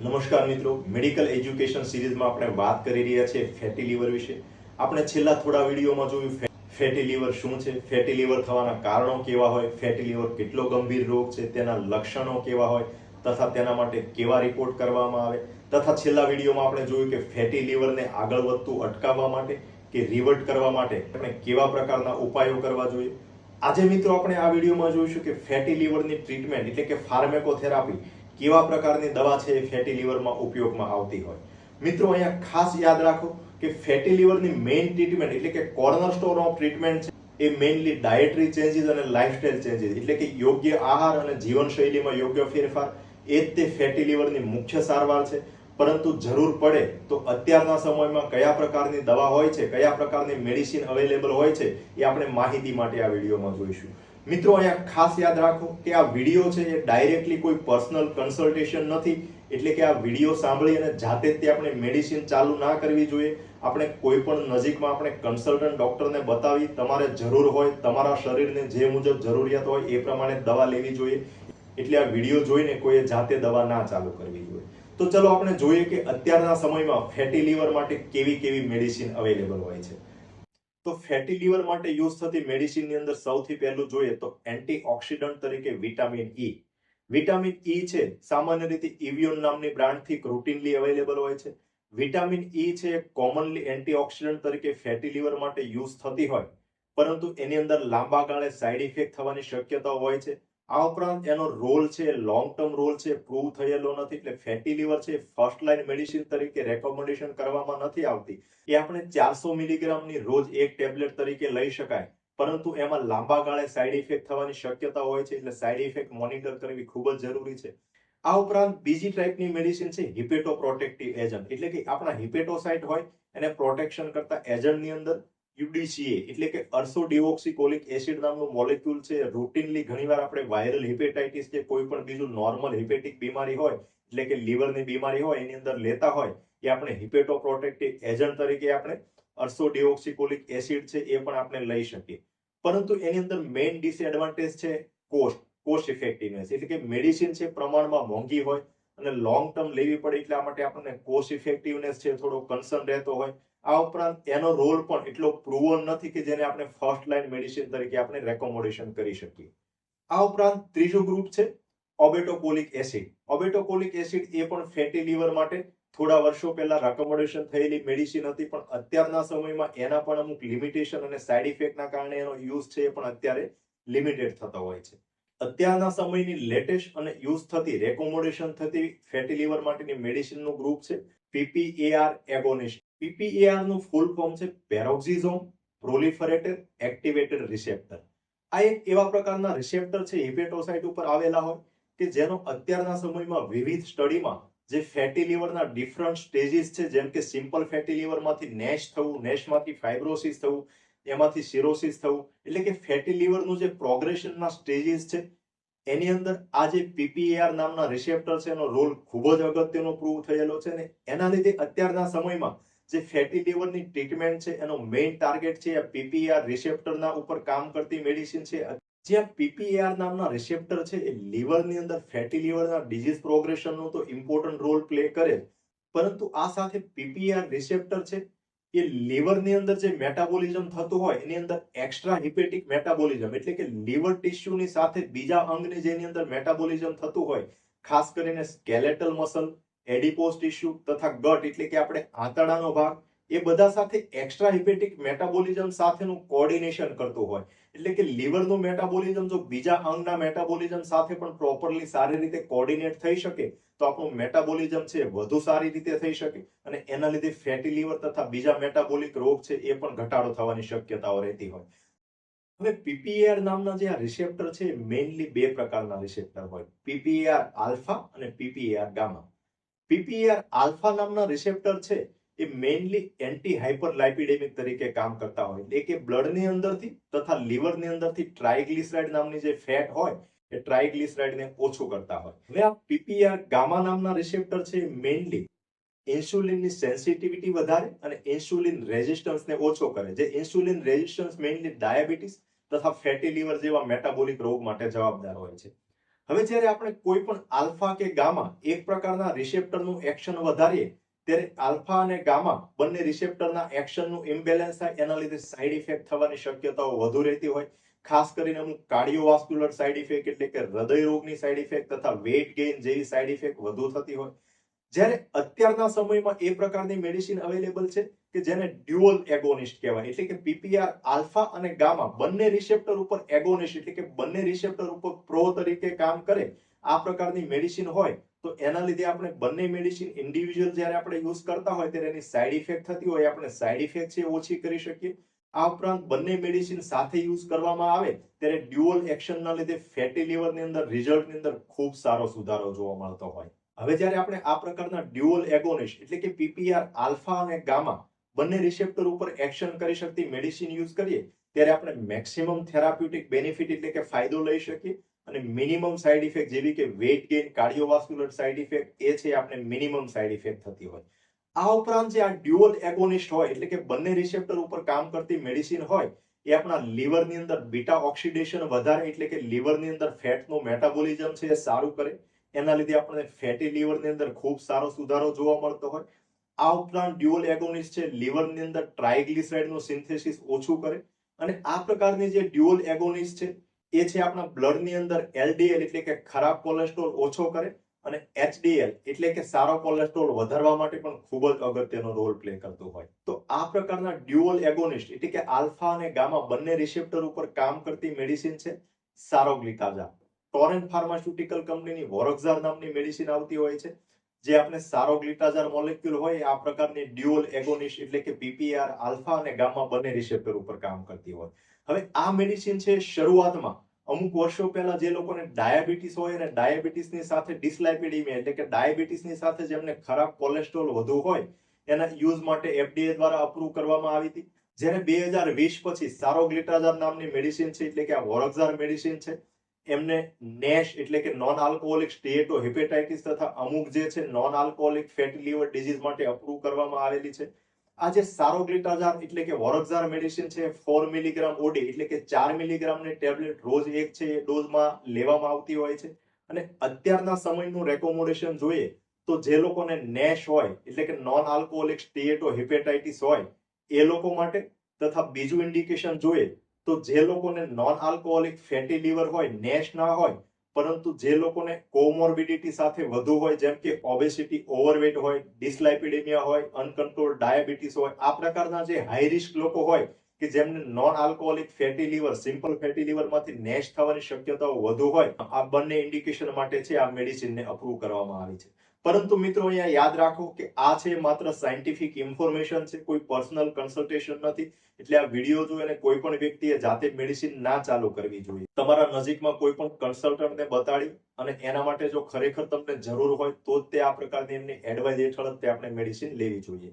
નમસ્કાર મિત્રો, medical education સિરીઝમાં આપણે વાત કરી રહ્યા છીએ ફેટી લીવર વિશે. આપણે છેલ્લા થોડા વિડીયોમાં જોયું ફેટી લીવર શું છે, ફેટી લીવર થવાના કારણો કેવા હોય, ફેટી લીવર કેટલો ગંભીર રોગ છે, તેના લક્ષણો કેવા હોય તથા તેના માટે કેવા રિપોર્ટ કરવામાં આવે, તથા છેલ્લા વિડીયોમાં આપણે જોયું કે ફેટી લીવરને આગળ વધતું અટકાવવા માટે કે રિવર્ટ કરવા માટે આપણે કેવા પ્રકારના ઉપાયો કરવા જોઈએ. આજે મિત્રો આપણે આ વિડીયોમાં જોઈશું કે ફેટી લીવરની ટ્રીટમેન્ટ એટલે કે ફાર્મેકોથેરાપી કેવા પ્રકારની દવા છે એ ફેટી લીવરમાં ઉપયોગમાં આવતી હોય. મિત્રો અહીંયા ખાસ યાદ રાખો કે ફેટી લીવરની મેઇન ટ્રીટમેન્ટ એટલે કે કોર્નરસ્ટોન ઓફ ટ્રીટમેન્ટ છે એ મેઇનલી ડાયટરી ચેન્જીસ અને લાઇફસ્ટાઇલ ચેન્જીસ એટલે કે યોગ્ય આહાર અને જીવનશૈલીમાં યોગ્ય ફેરફાર એ જ તે ફેટી લીવરની મુખ્ય સારવાર છે. પરંતુ જરૂર પડે તો અત્યારના સમયમાં કયા પ્રકારની દવા હોય છે, કયા પ્રકારની મેડિસિન અવેલેબલ હોય છે એ આપણે માહિતી માટે આ વિડીયોમાં જોઈશું. મિત્રો અહીંયા ખાસ યાદ રાખો કે આ વિડીયો છે એ ડાયરેક્ટલી કોઈ પર્સનલ કન્સલ્ટેશન નથી, એટલે કે આ વિડીયો સાંભળી અને જાતે જ તે આપણે મેડિસિન ચાલુ ના કરવી જોઈએ. આપણે કોઈ પણ નજીકમાં આપણે કન્સલ્ટન્ટ ડોક્ટરને બતાવી તમારે જરૂર હોય, તમારા શરીરને જે મુજબ જરૂરિયાત હોય એ પ્રમાણે દવા લેવી જોઈએ. એટલે આ વિડીયો જોઈને કોઈએ જાતે દવા ના ચાલુ કરવી જોઈએ. તો ચલો આપણે જોઈએ કે અત્યારના સમયમાં ફેટી લીવર માટે કેવી કેવી મેડિસિન અવેલેબલ હોય છે. તો ફેટી લીવર માટે યુઝ થતી મેડિસિનની અંદર સૌથી પહેલું જોઈએ તો એન્ટીઓક્સિડન્ટ તરીકે વિટામિન ઈ. વિટામિન ઈ છે સામાન્ય રીતે ઇવિયોન નામની બ્રાન્ડથી રૂટીનલી અવેલેબલ હોય છે. વિટામિન ઈ છે કોમનલી એન્ટીઓક્સિડન્ટ તરીકે ફેટી લીવર માટે યુઝ થતી હોય, પરંતુ એની અંદર લાંબા ગાળે સાઇડ ઇફેક્ટ થવાની શક્યતાઓ હોય છે. આ ઉપરાંત એનો રોલ છે, લોંગ ટર્મ રોલ છે, પ્રૂવ થયેલો નથી. એટલે ફેટી લીવર છે ફર્સ્ટ લાઇન મેડિસિન તરીકે રેકમેન્ડેશન કરવામાં નથી આવતી. એ આપણે 400 મિલીગ્રામની રોજ એક ટેબ્લેટ તરીકે લઈ શકાય, પરંતુ એમાં લાંબા ગાળે સાઇડ ઇફેક્ટ થવાની શક્યતા હોય છે, એટલે સાઇડ ઇફેક્ટ મોનિટર કરવી ખૂબ જ જરૂરી છે. આ ઉપરાંત બીજી ટાઈપની મેડિસિન છે હિપેટોપ્રોટેક્ટિવ એજન્ટ, એટલે કે આપણા હિપેટોસાઇટ હોય એને પ્રોટેક્શન કરતા એજન્ટની અંદર યુડીસીએ એટલે કે અર્સોડિઓક્સિકોલિક એસિડ નામનું મોલેક્યુલ છે. રૂટીનલી ઘણીવાર આપણે વાયરલ હિપેટાઇટિસ કે કોઈ પણ બીજું નોર્મલ હિપેટિક બીમારી હોય એટલે કે લીવરની બીમારી હોય એની અંદર લેતા હોય, એ આપણે હિપેટોપ્રોટેક્ટિવ એજન્ટ તરીકે આપણે અર્સોડિઓક્સિકોલિક એસિડ છે એ પણ આપણે લઈ શકીએ. પરંતુ એની અંદર મેઇન ડિસએડવાન્ટેજ છે કોસ્ટ ઇફેક્ટિવનેસ, એટલે કે મેડિસિન છે પ્રમાણમાં મોંઘી હોય અને લોંગ ટર્મ લેવી પડે, એટલા માટે આપણને કોસ્ટ ઇફેક્ટિવનેસ છે થોડો કન્સર્ન રહેતો હોય. આ ઉપરાંત એનો રોલ પણ એટલો પ્રૂવન નથી કે જેને આપણે ફર્સ્ટ લાઇન મેડિસિન તરીકે આપણે રેકોમેન્ડેશન કરી શકીએ. આ ઉપરાંત ત્રીજો ગ્રુપ છે ઓબેટોકોલિક એસિડ. ઓબેટોકોલિક એસિડ એ પણ ફેટી લીવર માટે થોડા વર્ષો પહેલા રેકોમેન્ડેશન થયેલી મેડિસિન હતી, પણ અત્યારના સમયમાં એના પણ અમુક લિમિટેશન અને સાઇડ ઇફેક્ટના કારણે એનો યુઝ છે એ પણ અત્યારે લિમિટેડ થતો હોય છે. અત્યારના સમયની લેટેસ્ટ અને યુઝ થતી રેકોમેન્ડેશન થતી ફેટી લીવર માટેની મેડિસિનનું ગ્રુપ છે PPAR એગોનિસ્ટ. PPAR નું ફૂલ ફોર્મ છે પેરોક્સિઝોમ પ્રોલિફરેટેડ એક્ટિવેટેડ રિસેપ્ટર. આ એક એવા પ્રકારના રિસેપ્ટર છે હિપેટોસાઇટ ઉપર આવેલા હોય કે જેનો અત્યારના સમયમાં વિવિધ સ્ટડીમાં જે ફેટી લીવરના ડિફરન્ટ સ્ટેજીસ છે, જેમ કે સિમ્પલ ફેટી લીવરમાંથી નેશ થવું, નેશમાંથી ફાઇબ્રોસિસ થવું, એમાંથી સિરોસિસ થવું, એટલે કે ફેટી લીવરનું જે પ્રોગ્રેશનના સ્ટેજીસ છે એની અંદર આ જે PPAR નામના રિસેપ્ટર છે એનો રોલ ખૂબ જ અગત્યનો પ્રૂવ થયેલો છે. ને એના લીધે અત્યારના સમયમાં જે ફેટી લીવરની ટ્રીટમેન્ટ છે એનો મેઇન ટાર્ગેટ છે આ PPAR રિસેપ્ટરના ઉપર કામ કરતી મેડિસિન છે. જે PPAR નામના રિસેપ્ટર છે એ લીવરની અંદર ફેટી લીવરના ડિઝીઝ પ્રોગ્રેશનનો તો ઇમ્પોર્ટન્ટ રોલ પ્લે કરે, પરંતુ આ સાથે PPAR રિસેપ્ટર છે એ લીવરની અંદર જે મેટાબોલિઝમ થતું હોય એની અંદર એક્સ્ટ્રા હિપેટિક મેટાબોલિઝમ એટલે કે લીવર ટિશ્યુની સાથે બીજા અંગની જેની અંદર મેટાબોલિઝમ થતું હોય, ખાસ કરીને સ્કેલેટલ મસલ, એડિપોસ ટિશ્યુ તથા ગટ એટલે કે આપણે આંતરડાનો ભાગ, એ બધા સાથે એક્સ્ટ્રા હિપેટિક મેટાબોલિઝમ સાથેનું કોઓર્ડિનેશન કરતું હોય. એટલે કે લીવરનું મેટાબોલિઝમ જો બીજા અંગના મેટાબોલિઝમ સાથે પણ પ્રોપરલી સારી રીતે કોઓર્ડિનેટ થઈ શકે તો આપણું મેટાબોલિઝમ છે વધુ સારી રીતે થઈ શકે અને એના લીધે ફેટી લીવર તથા બીજા મેટાબોલિક રોગ છે એ પણ ઘટાડો થવાની શક્યતાઓ રહેતી હોય. હવે PPAR નામના જે આ રિસેપ્ટર છે મેઇનલી બે પ્રકારના રિસેપ્ટર હોય, PPAR આલ્ફા અને PPAR ગામા. PPAR આલ્ફા નામના રિસેપ્ટર છે એ મેઇનલી એન્ટી હાઇપરલાઇપિડેમિક તરીકે કામ કરતા હોય, એટલે કે બ્લડની અંદરથી તથા લીવરની અંદરથી ટ્રાઇગ્લિસરાઇડ નામની જે ફેટ હોય એ ટ્રાઇગ્લિસરાઇડને ઓછું કરતા હોય. હવે આ PPAR ગામા નામના રિસેપ્ટર છે મેઇનલી ઇન્સ્યુલિનની સેન્સિટિવિટી વધારે અને ઇન્સ્યુલિન રેઝિસ્ટન્સને ઓછો કરે. જે ઇન્સ્યુલિન રેઝિસ્ટન્સ મેઇનલી ડાયાબિટીસ તથા ફેટી લીવર જેવા મેટાબોલિક રોગ માટે જવાબદાર હોય છે. હવે જ્યારે આપણે કોઈ પણ આલ્ફા કે ગામા એક પ્રકારના રિસેપ્ટરનું એક્શન વધારીએ ત્યારે આલ્ફા અને ગામા બંને રિસેપ્ટરના એક્શનનું ઇમ્બેલેન્સ થાય, એના લીધે સાઇડ ઇફેક્ટ થવાની શક્યતાઓ વધુ રહેતી હોય. ખાસ કરીને અમુક કાર્ડિયોવાસ્ક્યુલર સાઇડ ઇફેક્ટ એટલે કે હૃદય રોગની સાઇડ ઇફેક્ટ તથા વેટ ગેઇન જેવી સાઇડ ઇફેક્ટ વધુ થતી હોય. જ્યારે અત્યારના સમયમાં એ પ્રકારની મેડિસિન અવેલેબલ છે કે જેને ડ્યુઅલ એગોનિસ્ટ કહેવાય, એટલે કે પીપીઆર આલ્ફા અને ગામા બંને રિસેપ્ટર ઉપર એગોનિસ્ટ એટલે કે બંને રિસેપ્ટર ઉપર પ્રો તરીકે કામ કરે આ પ્રકારની મેડિસિન હોય તો એના લીધે આપણે બંને મેડિસિન ઇન્ડિવિજ્યુઅલ જ્યારે આપણે યુઝ કરતા હોય ત્યારે એની સાઇડ ઇફેક્ટ થતી હોય આપણે સાઇડ ઇફેક્ટ છે ઓછી કરી શકીએ. આ ઉપરાંત બંને મેડિસિન સાથે યુઝ કરવામાં આવે ત્યારે ડ્યુઅલ એક્શનના લીધે ફેટી લીવરની અંદર રિઝલ્ટની અંદર ખૂબ સારો સુધારો જોવા મળતો હોય. હવે જ્યારે આપણે આ પ્રકારના ડ્યુઅલ એગોનિસ્ટ એટલે કે પીપીઆર આલ્ફા અને ગામા બંને રિસેપ્ટર ઉપર એક્શન કરી શકતી મેડિસિન યુઝ કરીએ ત્યારે આપણે મેક્સિમમ થેરાપ્યુટિક બેનિફિટ એટલે કે ફાયદો લઈ શકીએ અને મિનિમમ સાઇડ ઇફેક્ટ જેવી કે weight gain, cardiovascular side effect એ છે આપણે મિનિમમ સાઇડ ઇફેક્ટ થતી હોય. આ ઉપરાંત જે આ ડ્યુઅલ એગોનિસ્ટ હોય એટલે કે બંને રિસેપ્ટર ઉપર કામ કરતી મેડિસિન હોય એ આપણા લીવરની અંદર બીટા ઓક્સિડેશન વધારે એટલે કે લીવરની અંદર ફેટનું મેટાબોલિઝમ છે એ સારું કરે, એના લીધે આપણને ફેટી લીવરની અંદર ખૂબ સારો સુધારો જોવા મળતો હોય. આ ઉપરાંત ડ્યુઅલ એગોનિસ્ટ છે લીવરની અંદર ટ્રાઇગ્લિસરાઇડનું સિન્થેસિસ ઓછું કરે અને આ પ્રકારની જે ડ્યુઅલ એગોનિસ્ટ છે એ છે આપણા બ્લડની અંદર એલડીએલ એટલે કે ખરાબ કોલેસ્ટ્રોલ ઓછો કરે અને એચડીએલ એટલે કે સારો કોલેસ્ટ્રોલ વધારવા માટે પણ ખૂબ જ અગત્યનો રોલ પ્લે કરતું હોય. તો આ પ્રકારના ડ્યુઅલ એગોનિસ્ટ એટલે કે આલ્ફા અને ગામા બંને રિસેપ્ટર ઉપર કામ કરતી મેડિસિન છે સારોગ્લિટાઝા. ટોરેન્ટ ફાર્માસ્યુટિકલ કંપનીની વોરોક્ઝાર નામની મેડિસિન આવતી હોય છે જે આપણે સારોગ્લિટાઝાર મોલેક્યુલ હોય આ પ્રકારની ડ્યુઅલ એગોનિસ્ટ એટલે કે પીપીઆર આલ્ફા અને ગામા બંને રિસેપ્ટર ઉપર કામ કરતી હોય. હવે આ મેડિસિન છે શરૂઆતમાં અમુક વર્ષો પહેલા જે લોકોને ડાયાબિટીસ હોય અને ડાયાબિટીસની સાથે ડિસ્લાઇપિડીમિયા એટલે કે ડાયાબિટીસની સાથે જેમને ખરાબ કોલેસ્ટ્રોલ વધુ હોય એના યુઝ માટે એફડીએ દ્વારા અપ્રૂવ કરવામાં આવી હતી. જ્યારે 2020 પછી સારોગ્લિટાઝાર નામની મેડિસિન છે એટલે કે આ વોરોક્ઝાર મેડિસિન છે એમને નેશ એટલે કે નોન આલ્કોહોલિક સ્ટીએટો હેપેટાઇટિસ તથા અમુક જે છે non alcoholic fatty liver disease માટે અપ્રૂવ કરવામાં આવેલી છે. આ જે સારોગ્લિટાઝાર એટલે કે વોરોક્ઝાર મેડિસિન છે 4 મિલીગ્રામ ઓડી એટલે કે 4 મિલીગ્રામની ટેબ્લેટ રોજ એક છે એ ડોઝમાં લેવામાં આવતી હોય છે અને અત્યારના સમયનું રેકોમેન્ડેશન જોઈએ તો જે લોકોને નેશ હોય એટલે કે નોન આલ્કોહોલિક સ્ટીએટો હેપેટાઇટિસ હોય એ લોકો માટે તથા બીજું ઇન્ડિકેશન જોઈએ તો જે લોકોને નોન આલ્કોહોલિક ફેટી લીવર હોય નેશ ના હોય પરંતુ જે લોકોને કોમોર્બિડિટી સાથે વધુ હોય જેમ કે ઓબેસિટી ઓવરવેટ હોય ડિસ્લાઇપિડેમિયા હોય અનકન્ટ્રોલ ડાયાબિટીસ હોય આ પ્રકારના જે હાઈ રિસ્ક લોકો હોય કે જેમને non alcoholic fatty liver simple fatty લીવરમાંથી નેશ થવાની શક્યતાઓ વધુ હોય આ બંને ઇન્ડિકેશન માટે છે આ મેડિસિનને અપ્રૂવ કરવામાં આવી છે. પરંતુ મિત્રો અહીંયા યાદ રાખો કે આ છે માત્ર સાયન્ટિફિક ઇન્ફોર્મેશન છે, કોઈ પર્સનલ કન્સલ્ટેશન નથી. એટલે આ વિડીયો જોઈને અને કોઈ પણ વ્યક્તિએ જાતે મેડિસિન ના ચાલુ કરવી જોઈએ. તમારા નજીકમાં કોઈ પણ કન્સલ્ટન્ટને બતાડી અને એના માટે જો ખરેખર તમને જરૂર હોય તો જ તે આ પ્રકારની એમની એડવાઇસ હેઠળ જ તે આપણે મેડિસિન લેવી જોઈએ.